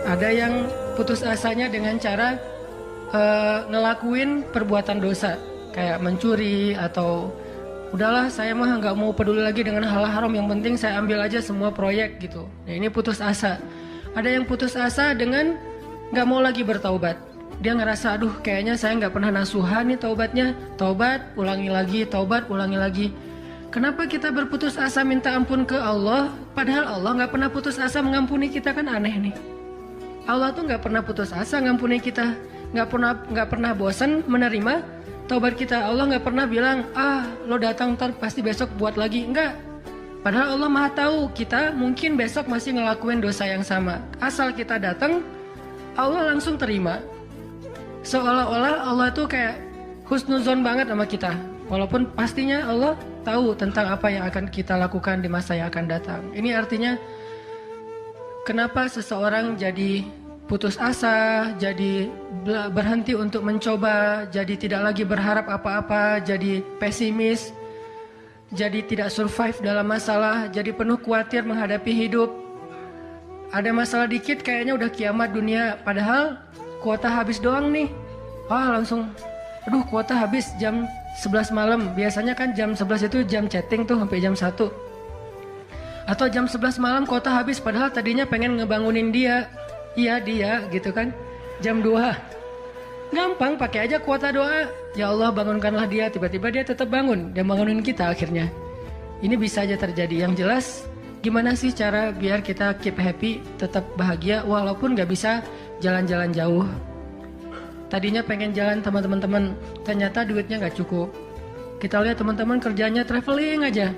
Ada yang putus asanya dengan cara ngelakuin perbuatan dosa, kayak mencuri atau udahlah saya mah nggak mau peduli lagi dengan hal haram, yang penting saya ambil aja semua proyek gitu. Nah, ini putus asa. Ada yang putus asa dengan nggak mau lagi bertaubat. Dia ngerasa aduh kayaknya saya nggak pernah nasuhan nih taubatnya. Taubat ulangi lagi, taubat ulangi lagi. Kenapa kita berputus asa minta ampun ke Allah, padahal Allah nggak pernah putus asa mengampuni kita? Kan aneh nih. Allah tuh nggak pernah putus asa ngampuni kita, nggak pernah bosan menerima taubat kita. Allah nggak pernah bilang, lo datang ntar pasti besok buat lagi. Enggak. Padahal Allah maha tahu kita mungkin besok masih ngelakuin dosa yang sama. Asal kita datang, Allah langsung terima. Seolah-olah Allah tuh kayak husnuzon banget sama kita. Walaupun pastinya Allah tahu tentang apa yang akan kita lakukan di masa yang akan datang. Ini artinya kenapa seseorang jadi putus asa, jadi berhenti untuk mencoba, jadi tidak lagi berharap apa-apa, jadi pesimis, jadi tidak survive dalam masalah, jadi penuh khawatir menghadapi hidup. Ada masalah dikit kayaknya udah kiamat dunia, padahal kuota habis doang nih. Langsung, aduh kuota habis jam 11 malam. Biasanya kan jam 11 itu jam chatting tuh sampai jam 1. Atau jam 11 malam kuota habis, padahal tadinya pengen ngebangunin dia. Iya dia gitu kan. Jam 2. Gampang, pakai aja kuota doa. Ya Allah bangunkanlah dia, tiba-tiba dia tetap bangun. Dia bangunin kita akhirnya. Ini bisa aja terjadi. Yang jelas gimana sih cara biar kita keep happy, tetap bahagia walaupun gak bisa jalan-jalan jauh. Tadinya pengen jalan sama teman-teman, ternyata duitnya gak cukup. Kita lihat teman-teman kerjanya traveling aja.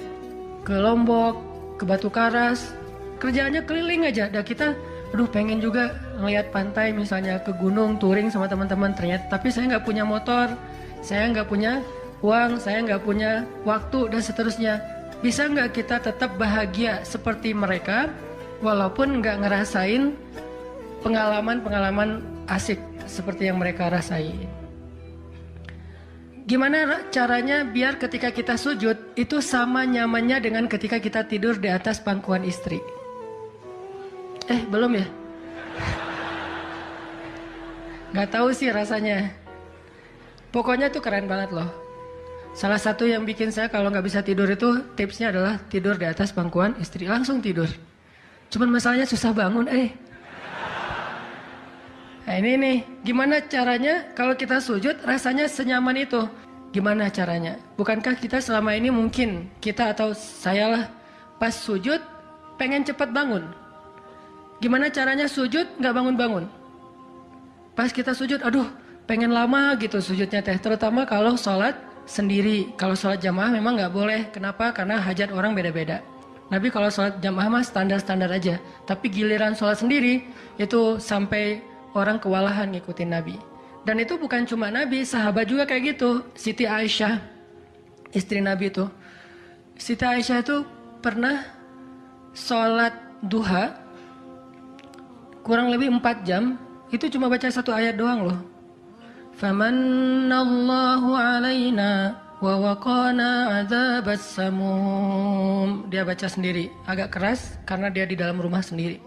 Ke Lombok, ke Batu Karas, kerjaannya keliling aja. Dan kita aduh pengen juga ngeliat pantai, misalnya ke gunung touring sama teman-teman, ternyata tapi saya nggak punya motor, saya nggak punya uang, saya nggak punya waktu dan seterusnya. Bisa nggak kita tetap bahagia seperti mereka walaupun nggak ngerasain pengalaman-pengalaman asik seperti yang mereka rasain? Gimana caranya biar ketika kita sujud itu sama nyamannya dengan ketika kita tidur di atas pangkuan istri? Belum ya? Gak tahu sih rasanya. Pokoknya tuh keren banget loh. Salah satu yang bikin saya kalau gak bisa tidur itu tipsnya adalah tidur di atas pangkuan istri. Langsung tidur. Cuman masalahnya susah bangun. Nah ini nih, gimana caranya kalau kita sujud rasanya senyaman itu? Gimana caranya? Bukankah kita selama ini mungkin, kita atau saya lah, pas sujud pengen cepat bangun. Gimana caranya sujud nggak bangun-bangun? Pas kita sujud, aduh pengen lama gitu sujudnya teh. Terutama kalau sholat sendiri. Kalau sholat jamaah memang nggak boleh. Kenapa? Karena hajat orang beda-beda. Nabi kalau sholat jamaah mah standar-standar aja. Tapi giliran sholat sendiri, itu sampai orang kewalahan ngikutin Nabi. Dan itu bukan cuma Nabi, sahabat juga kayak gitu. Siti Aisyah, istri Nabi itu. Siti Aisyah itu pernah sholat duha kurang lebih 4 jam, itu cuma baca 1 ayat doang loh. Famannallahu alaina wa waqana adzabas samum. Dia baca sendiri, agak keras karena dia di dalam rumah sendiri.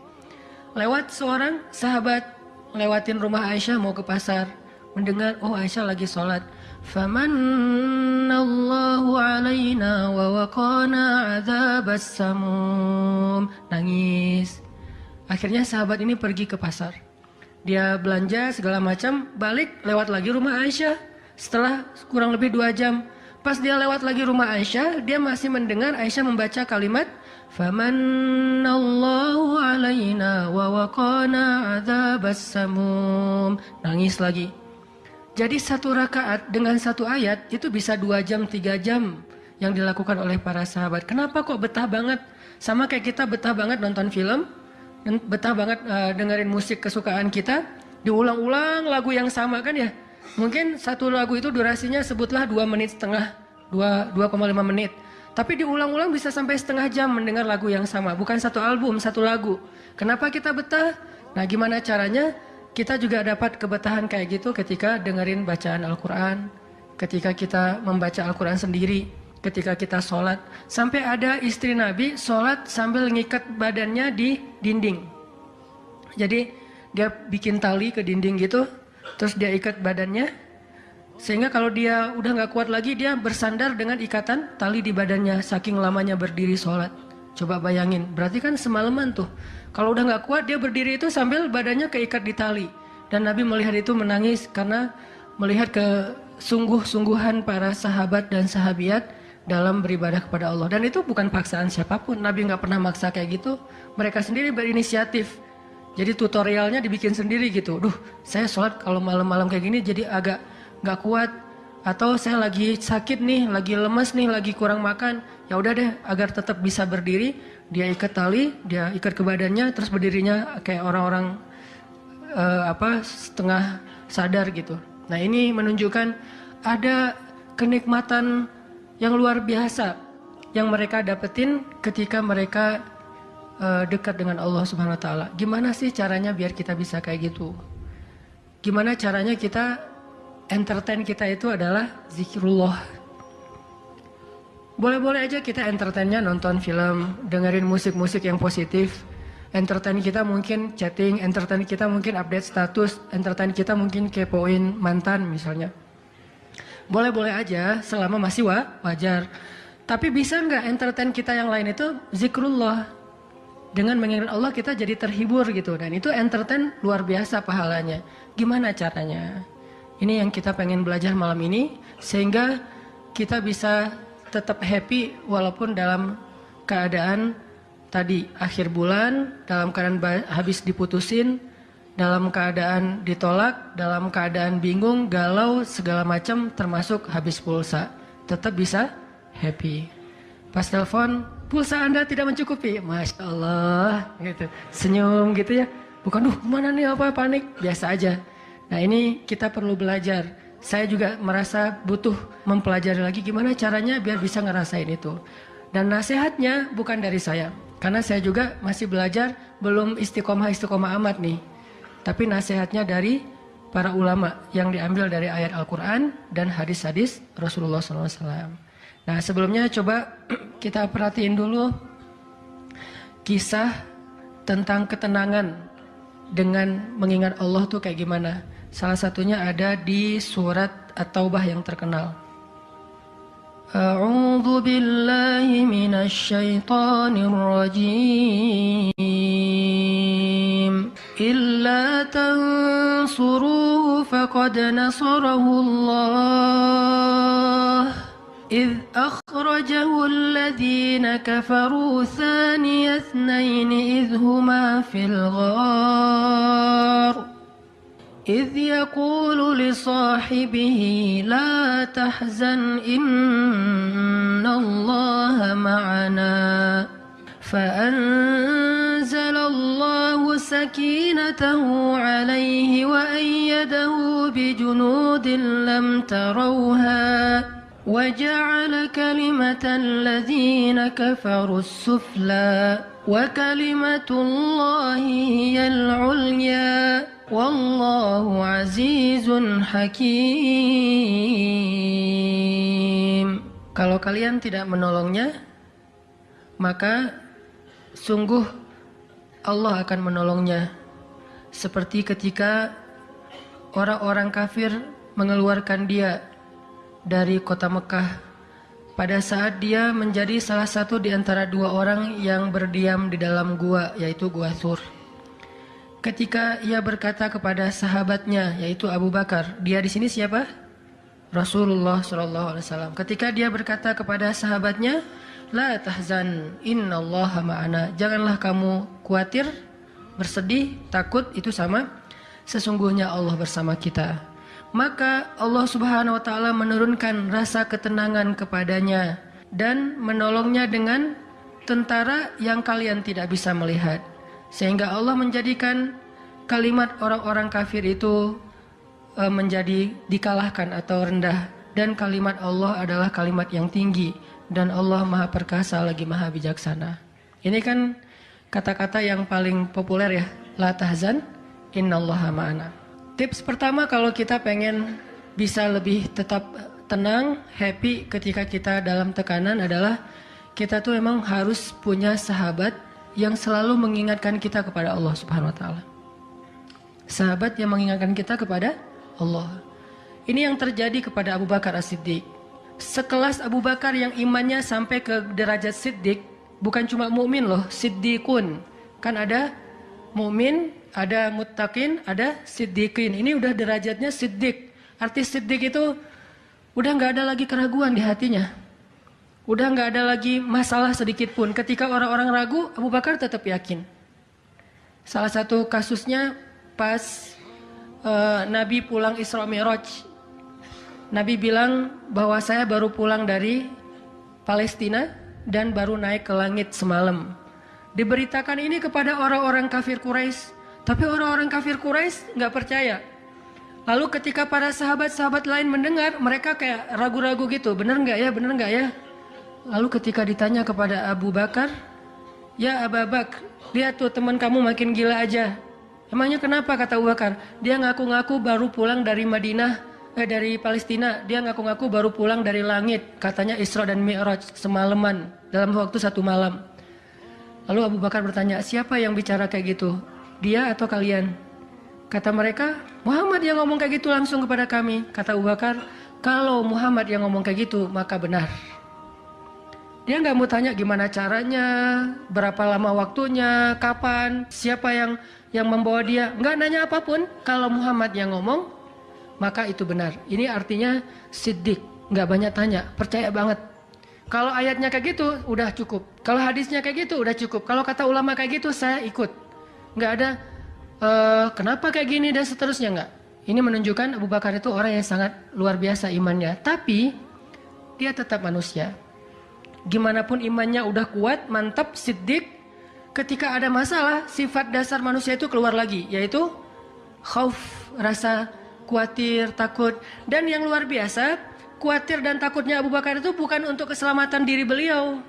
Lewat seorang sahabat, lewatin rumah Aisyah mau ke pasar, mendengar Aisyah lagi sholat. Famannallahu alaina wa waqana adzabas samum. Nangis. Akhirnya sahabat ini pergi ke pasar. Dia belanja segala macam, balik lewat lagi rumah Aisyah. Setelah kurang lebih 2 jam. Pas dia lewat lagi rumah Aisyah, dia masih mendengar Aisyah membaca kalimat Famannallahu alaina wa waqana adzabas samum. Nangis lagi. Jadi 1 rakaat dengan 1 ayat itu bisa 2 jam, 3 jam yang dilakukan oleh para sahabat. Kenapa kok betah banget? Sama kayak kita betah banget nonton film, betah banget dengerin musik kesukaan kita, diulang-ulang lagu yang sama kan ya. Mungkin 1 lagu itu durasinya sebutlah 2,5 menit, 2,5 menit. Tapi diulang-ulang bisa sampai setengah jam mendengar lagu yang sama. Bukan 1 album, 1 lagu. Kenapa kita betah? Nah gimana caranya kita juga dapat kebetahan kayak gitu ketika dengerin bacaan Al-Quran, ketika kita membaca Al-Quran sendiri, ketika kita sholat. Sampai ada istri Nabi sholat sambil ngikat badannya di dinding. Jadi dia bikin tali ke dinding gitu, terus dia ikat badannya, sehingga kalau dia udah nggak kuat lagi, dia bersandar dengan ikatan tali di badannya, saking lamanya berdiri sholat. Coba bayangin, berarti kan semalaman tuh. Kalau udah nggak kuat, dia berdiri itu sambil badannya keikat di tali. Dan Nabi melihat itu menangis karena melihat kesungguh-sungguhan para sahabat dan sahabiat dalam beribadah kepada Allah. Dan itu bukan paksaan siapapun, Nabi nggak pernah maksa kayak gitu. Mereka sendiri berinisiatif. Jadi tutorialnya dibikin sendiri gitu. Duh, saya sholat kalau malam-malam kayak gini jadi agak nggak kuat. Atau saya lagi sakit nih, lagi lemas nih, lagi kurang makan. Ya udah deh, agar tetap bisa berdiri, dia ikat tali, dia ikat ke badannya, terus berdirinya kayak orang-orang setengah sadar gitu. Nah ini menunjukkan ada kenikmatan yang luar biasa yang mereka dapetin ketika mereka dekat dengan Allah Subhanahu Wa Taala. Gimana sih caranya biar kita bisa kayak gitu? Gimana caranya kita entertain kita itu adalah zikrullah. Boleh-boleh aja kita entertainnya nonton film, dengerin musik-musik yang positif. Entertain kita mungkin chatting, entertain kita mungkin update status, entertain kita mungkin kepoin mantan misalnya. Boleh-boleh aja selama masih wajar. Tapi bisa nggak entertain kita yang lain itu zikrullah. Dengan mengingat Allah kita jadi terhibur gitu. Dan itu entertain luar biasa pahalanya. Gimana caranya? Ini yang kita pengen belajar malam ini, sehingga kita bisa tetap happy walaupun dalam keadaan tadi akhir bulan, dalam keadaan habis diputusin, dalam keadaan ditolak, dalam keadaan bingung, galau, segala macam termasuk habis pulsa. Tetap bisa happy. Pas telepon, pulsa Anda tidak mencukupi. Masya Allah, gitu. Senyum gitu ya. Bukan, kemana nih apa panik, biasa aja. Nah ini kita perlu belajar. Saya juga merasa butuh mempelajari lagi gimana caranya biar bisa ngerasain itu. Dan nasihatnya bukan dari saya. Karena saya juga masih belajar, belum istiqomah amat nih. Tapi nasihatnya dari para ulama yang diambil dari ayat Al-Quran dan hadis-hadis Rasulullah SAW. Nah sebelumnya coba kita perhatiin dulu kisah tentang ketenangan dengan mengingat Allah tuh kayak gimana. Salah satunya ada di surat At-Taubah yang terkenal. A'udzu billahi minasy syaithanir rajim. Illa tansuruhu faqad nasarahu Allah. إذ أخرجه الذين كفروا ثاني اثنين إذ هما في الغار إذ يقول لصاحبه لا تحزن إن الله معنا فأنزل الله سكينته عليه وأيده بجنود لم تروها وجعل كلمة الذين كفروا السفلى وكلمة الله هي العليا والله عزيز حكيم. Kalau kalian tidak menolongnya, maka sungguh Allah akan menolongnya. Seperti ketika orang-orang kafir mengeluarkan dia dari kota Mekah pada saat dia menjadi salah satu di antara dua orang yang berdiam di dalam gua, yaitu Gua Thur. Ketika ia berkata kepada sahabatnya, yaitu Abu Bakar, dia di sini siapa? Rasulullah SAW. Ketika dia berkata kepada sahabatnya, La tahzan, innallaha ma'ana. Janganlah kamu khawatir, bersedih, takut, itu sama. Sesungguhnya Allah bersama kita. Maka Allah Subhanahu wa Ta'ala menurunkan rasa ketenangan kepadanya dan menolongnya dengan tentara yang kalian tidak bisa melihat, sehingga Allah menjadikan kalimat orang-orang kafir itu menjadi dikalahkan atau rendah, dan kalimat Allah adalah kalimat yang tinggi, dan Allah Maha Perkasa lagi Maha Bijaksana. Ini kan kata-kata yang paling populer ya, la tahzan innallaha ma'ana. Tips pertama kalau kita pengen bisa lebih tetap tenang, happy ketika kita dalam tekanan adalah kita tuh memang harus punya sahabat yang selalu mengingatkan kita kepada Allah Subhanahu wa Ta'ala. Sahabat yang mengingatkan kita kepada Allah. Ini yang terjadi kepada Abu Bakar As-Siddiq. Sekelas Abu Bakar yang imannya sampai ke derajat Siddiq, bukan cuma mukmin loh, Siddiqun. Kan ada mukmin, ada muttaqin, ada siddiqin. Ini udah derajatnya Siddiq. Arti Siddiq itu udah nggak ada lagi keraguan di hatinya. Udah nggak ada lagi masalah sedikit pun. Ketika orang-orang ragu, Abu Bakar tetap yakin. Salah satu kasusnya pas Nabi pulang Isra Mi'raj. Nabi bilang bahwa saya baru pulang dari Palestina dan baru naik ke langit semalam. Diberitakan ini kepada orang-orang kafir Quraisy, tapi orang-orang kafir Quraisy nggak percaya. Lalu ketika para sahabat-sahabat lain mendengar, mereka kayak ragu-ragu gitu, bener nggak ya, bener nggak ya? Lalu ketika ditanya kepada Abu Bakar, ya Abu Bakar, lihat tuh teman kamu makin gila aja. Emangnya kenapa, kata Abu Bakar? Dia ngaku-ngaku baru pulang dari dari Palestina. Dia ngaku-ngaku baru pulang dari langit. Katanya Isra dan Mi'raj semalaman, dalam waktu 1 malam. Lalu Abu Bakar bertanya, siapa yang bicara kayak gitu? Dia atau kalian? Kata mereka, Muhammad yang ngomong kayak gitu langsung kepada kami. Kata Abu Bakar, kalau Muhammad yang ngomong kayak gitu, maka benar. Dia nggak mau tanya gimana caranya, berapa lama waktunya, kapan, siapa yang membawa dia. Nggak nanya apapun. Kalau Muhammad yang ngomong, maka itu benar. Ini artinya siddiq, nggak banyak tanya, percaya banget. Kalau ayatnya kayak gitu, udah cukup. Kalau hadisnya kayak gitu, udah cukup. Kalau kata ulama kayak gitu, saya ikut. Nggak ada kenapa kayak gini dan seterusnya, nggak. Ini menunjukkan Abu Bakar itu orang yang sangat luar biasa imannya. Tapi dia tetap manusia. Gimana pun imannya udah kuat, mantap, siddiq, ketika ada masalah, sifat dasar manusia itu keluar lagi, yaitu khauf, rasa khawatir, takut. Dan yang luar biasa, khawatir dan takutnya Abu Bakar itu bukan untuk keselamatan diri beliau.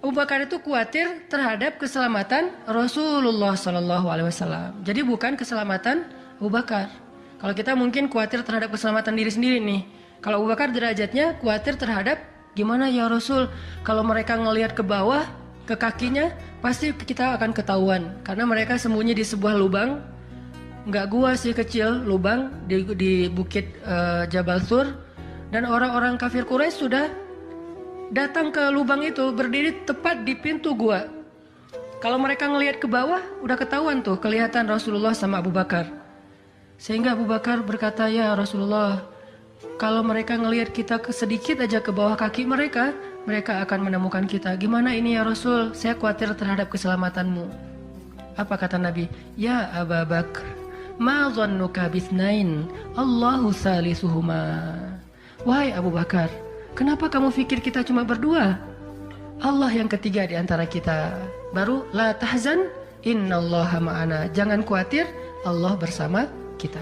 Abu Bakar itu khawatir terhadap keselamatan Rasulullah SAW. Jadi bukan keselamatan Abu Bakar. Kalau kita mungkin khawatir terhadap keselamatan diri sendiri nih. Kalau Abu Bakar derajatnya khawatir terhadap gimana ya Rasul, kalau mereka ngelihat ke bawah, ke kakinya, pasti kita akan ketahuan. Karena mereka sembunyi di sebuah lubang, nggak gua sih, kecil, lubang di bukit Jabal Thur. Dan orang-orang kafir Quraisy sudah datang ke lubang itu, berdiri tepat di pintu gua. Kalau mereka ngelihat ke bawah, udah ketahuan tuh, kelihatan Rasulullah sama Abu Bakar. Sehingga Abu Bakar berkata, ya Rasulullah, kalau mereka ngelihat kita sedikit aja ke bawah kaki mereka, mereka akan menemukan kita. Gimana ini ya Rasul? Saya khawatir terhadap keselamatanmu. Apa kata Nabi? Ya Abu Bakar, ma dhannuka bithnain, Allahu salisuhuma. Wahai Abu Bakar, kenapa kamu pikir kita cuma berdua? Allah yang ketiga di antara kita. Baru la tahzan, innallaha ma'ana. Jangan khawatir, Allah bersama kita.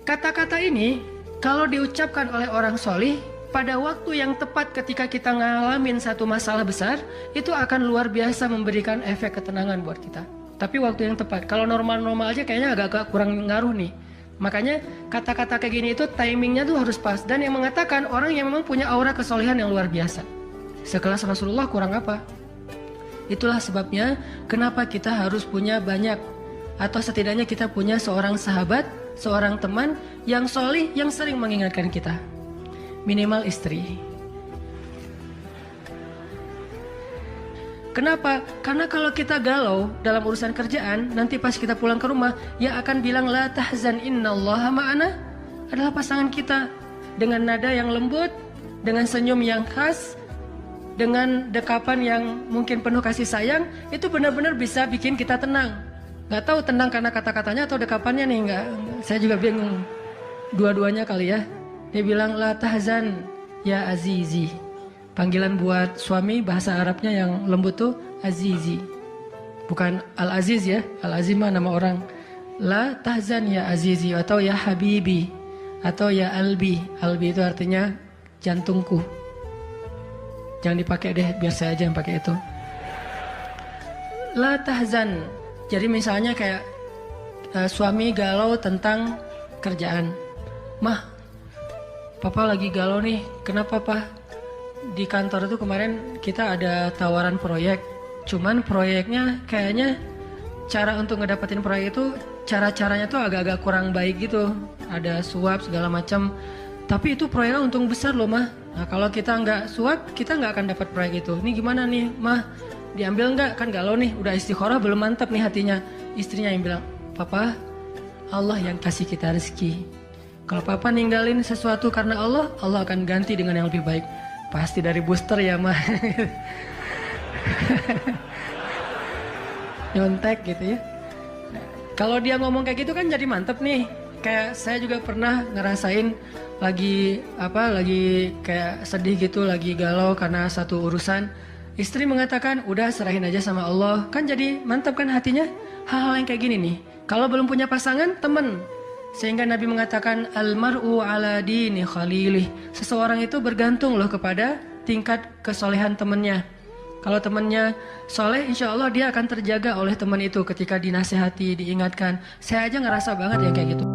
Kata-kata ini kalau diucapkan oleh orang solih pada waktu yang tepat ketika kita ngalamin satu masalah besar, itu akan luar biasa memberikan efek ketenangan buat kita. Tapi waktu yang tepat. Kalau normal-normal aja kayaknya agak-agak kurang ngaruh nih. Makanya kata-kata kayak gini itu timingnya tuh harus pas. Dan yang mengatakan orang yang memang punya aura kesolehan yang luar biasa. Sekelas Rasulullah kurang apa? Itulah sebabnya kenapa kita harus punya banyak, atau setidaknya kita punya seorang sahabat, seorang teman yang solih, yang sering mengingatkan kita. Minimal istri. Kenapa? Karena kalau kita galau dalam urusan kerjaan, nanti pas kita pulang ke rumah, yang akan bilang la tahzan innallaha ma'ana adalah pasangan kita. Dengan nada yang lembut, dengan senyum yang khas, dengan dekapan yang mungkin penuh kasih sayang, itu benar-benar bisa bikin kita tenang. Gak tahu tenang karena kata-katanya atau dekapannya nih, enggak. Saya juga bingung. Dua-duanya kali ya. Dia bilang la tahzan ya azizi. Panggilan buat suami bahasa Arabnya yang lembut tuh azizi. Bukan al-aziz ya. Al-aziz mah nama orang. La tahzan ya azizi atau ya habibi atau ya albi. Albi itu artinya jantungku. Jangan dipakai deh, biar saya aja yang pakai itu. La tahzan. Jadi misalnya kayak suami galau tentang kerjaan. Mah, papa lagi galau nih. Kenapa Pak? Di kantor itu kemarin kita ada tawaran proyek. Cuman proyeknya kayaknya cara untuk ngedapetin proyek itu cara-caranya tuh agak-agak kurang baik gitu. Ada suap segala macam. Tapi itu proyeknya untung besar loh mah. Nah kalau kita nggak suap, kita nggak akan dapat proyek itu. Ini gimana nih mah? Diambil nggak? Kan galau nih. Udah istikharah belum mantap nih hatinya. Istrinya yang bilang, papa, Allah yang kasih kita rezeki. Kalau papa ninggalin sesuatu karena Allah, Allah akan ganti dengan yang lebih baik. Pasti dari booster ya mah. Nyontek gitu ya. Kalau dia ngomong kayak gitu kan jadi mantep nih. Kayak saya juga pernah ngerasain lagi kayak sedih gitu, lagi galau karena satu urusan. Istri mengatakan, udah serahin aja sama Allah. Kan jadi mantap kan hatinya. Hal-hal yang kayak gini nih. Kalau belum punya pasangan, temen. Sehingga Nabi mengatakan, almar'u ala dini khalilih. Seseorang itu bergantung loh kepada tingkat kesolehan temennya. Kalau temannya soleh, insya Allah dia akan terjaga oleh teman itu ketika dinasehati, diingatkan. Saya aja ngerasa banget ya kayak gitu.